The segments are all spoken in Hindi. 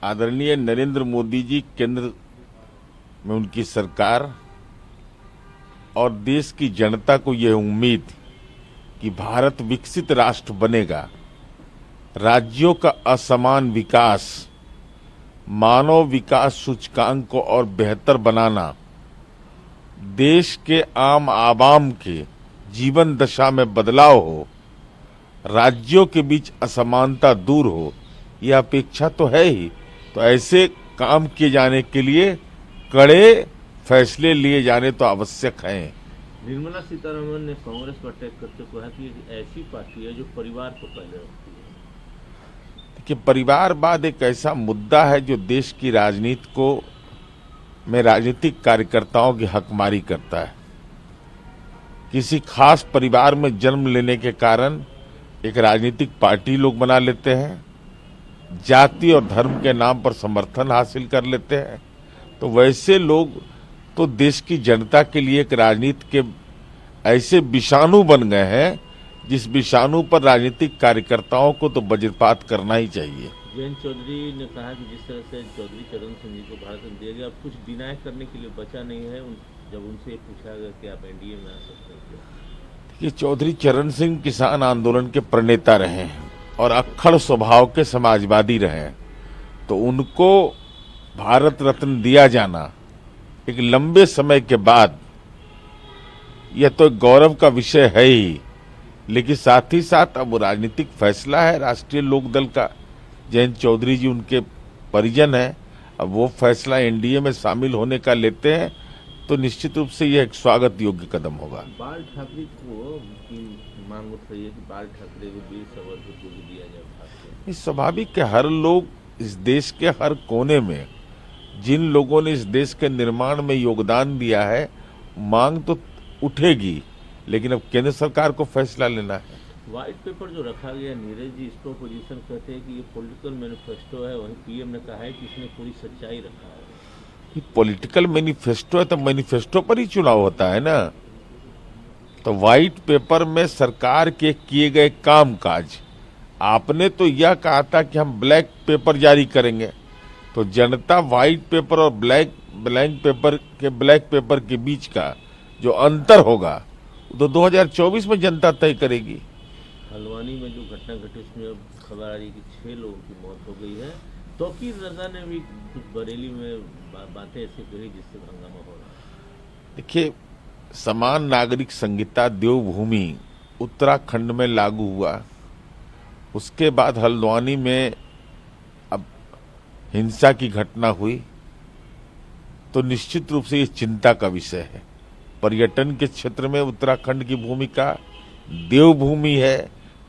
आदरणीय नरेंद्र मोदी जी केंद्र में उनकी सरकार और देश की जनता को यह उम्मीद कि भारत विकसित राष्ट्र बनेगा, राज्यों का असमान विकास, मानव विकास सूचकांक को और बेहतर बनाना, देश के आम आवाम के जीवन दशा में बदलाव हो, राज्यों के बीच असमानता दूर हो, यह अपेक्षा तो है ही। तो ऐसे काम किए जाने के लिए कड़े फैसले लिए जाने तो आवश्यक हैं। निर्मला सीतारमण ने कांग्रेस पर अटैक करते कहा कि एक ऐसी पार्टी है जो परिवार को पहले रखती है। कि परिवारवाद एक ऐसा मुद्दा है जो देश की राजनीति को में राजनीतिक कार्यकर्ताओं की हकमारी करता है। किसी खास परिवार में जन्म लेने के कारण एक राजनीतिक पार्टी लोग बना लेते हैं, जाति और धर्म के नाम पर समर्थन हासिल कर लेते हैं। तो वैसे लोग तो देश की जनता के लिए एक राजनीति के ऐसे विषाणु बन गए हैं जिस विषाणु पर राजनीतिक कार्यकर्ताओं को तो वज्रपात करना ही चाहिए। जयंत चौधरी ने कहा कि जिस तरह से चौधरी चरण सिंह जी को भारत रत्न दिया गया, अब कुछ डिनाय करने के लिए बचा नहीं है। जब उनसे पूछा गया कि आप एनडीए में आ सकते हैं, कि चौधरी चरण सिंह किसान आंदोलन के प्रणेता रहे हैं और अक्खड़ स्वभाव के समाजवादी रहे हैं, तो उनको भारत रत्न दिया जाना एक लंबे समय के बाद यह तो एक गौरव का विषय है ही, लेकिन साथ ही साथ अब राजनीतिक फैसला है राष्ट्रीय लोकदल का। जयंत चौधरी जी उनके परिजन हैं, अब वो फैसला एनडीए में शामिल होने का लेते हैं तो निश्चित रूप से यह एक स्वागत योग्य कदम होगा। बाल ठाकरे को मांग उठ रही है कि बाल ठाकरे को वीर सावरकर को भी दिया जाए। स्वाभाविक है, हर लोग इस देश के हर कोने में जिन लोगों ने इस देश के निर्माण में योगदान दिया है, मांग तो उठेगी, लेकिन अब केंद्र सरकार को फैसला लेना है। व्हाइट पेपर जो रखा गया, नीरज जी इस पर अपोजिशन कहते हैं कि ये पॉलिटिकल मैनिफेस्टो है, वहीं पीएम ने कहा है कि इसमें पूरी सच्चाई रखा है। ये पॉलिटिकल मैनिफेस्टो है तो मैनिफेस्टो पर ही चुनाव होता है ना। तो व्हाइट पेपर में सरकार के किए गए कामकाज, आपने तो यह कहा था कि हम ब्लैक पेपर जारी करेंगे, तो जनता व्हाइट पेपर और ब्लैक पेपर के बीच का जो अंतर होगा तो 2024 में जनता तय करेगी। हल्द्वानी में जो घटना घटी उसमें अब खबर आ रही है कि 6 लोगों की मौत हो गई है। तौकीर रजा ने भी कुछ बरेली में बातें ऐसी कही जिससे हंगामा हो रहा है। देखिए, समान नागरिक संहिता देवभूमि उत्तराखंड में लागू हुआ, उसके बाद हल्द्वानी में अब हिंसा की घटना हुई, तो निश्चित रूप से ये चिंता का विषय है। पर्यटन के क्षेत्र में उत्तराखंड की भूमिका देवभूमि है,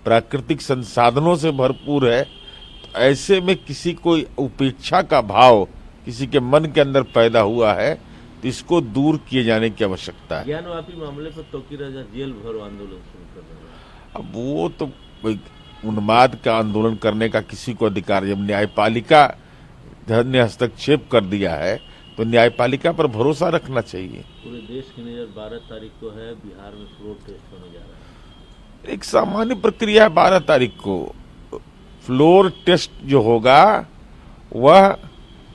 प्राकृतिक संसाधनों से भरपूर है। तो ऐसे में किसी को उपेक्षा का भाव किसी के मन के अंदर पैदा हुआ है तो इसको दूर किए जाने की आवश्यकता है। ज्ञानवापी मामले पर तौकीर रजा जेल भरो आंदोलन शुरू कर रहे हैं। अब वो तो उन्माद का आंदोलन करने का किसी को अधिकार, जब न्यायपालिका ने हस्तक्षेप कर दिया है तो न्यायपालिका पर भरोसा रखना चाहिए। पूरे देश की नजर 12 तारीख को है, बिहार में फ्लोर टेस्ट होने जा रहा है। एक सामान्य प्रक्रिया है। 12 तारीख को फ्लोर टेस्ट जो होगा वह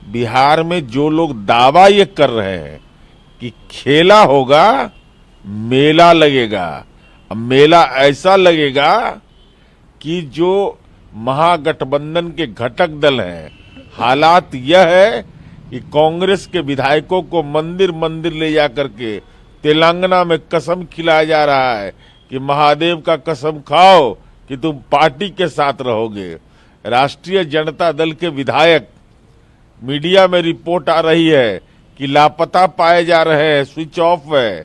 बिहार में जो लोग दावा ये कर रहे हैं कि खेला होगा, मेला लगेगा। अब मेला ऐसा लगेगा कि जो महागठबंधन के घटक दल हैं, हालात यह है कि कांग्रेस के विधायकों को मंदिर मंदिर ले जाकर के तेलंगाना में कसम खिलाया जा रहा है कि महादेव का कसम खाओ कि तुम पार्टी के साथ रहोगे। राष्ट्रीय जनता दल के विधायक, मीडिया में रिपोर्ट आ रही है कि लापता पाए जा रहे हैं, स्विच ऑफ है।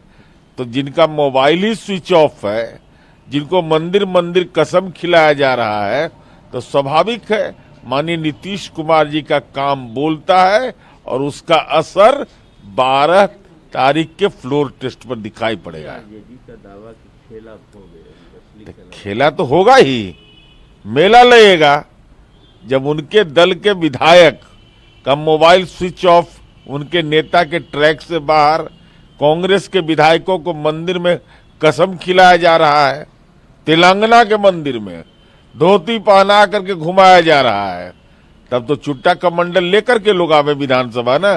तो जिनका मोबाइल ही स्विच ऑफ है, जिनको मंदिर मंदिर कसम खिलाया जा रहा है, तो स्वाभाविक है माननीय नीतीश कुमार जी का काम बोलता है और उसका असर 12 तारीख के फ्लोर टेस्ट पर दिखाई पड़ेगा। खेला तो होगा ही, मेला लगेगा जब उनके दल के विधायक का मोबाइल स्विच ऑफ, उनके नेता के ट्रैक से बाहर, कांग्रेस के विधायकों को मंदिर में कसम खिलाया जा रहा है, तेलंगाना के मंदिर में धोती पहना करके घुमाया जा रहा है तब तो चुट्टा कमंडल लेकर के लोग आवे विधानसभा ना,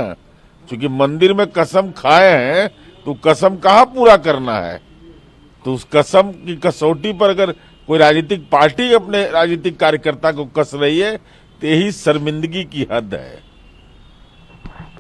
क्योंकि मंदिर में कसम खाए हैं तो कसम कहाँ पूरा करना है। तो उस कसम की कसौटी पर अगर कोई राजनीतिक पार्टी अपने राजनीतिक कार्यकर्ता को कस रही है तो यही शर्मिंदगी की हद है।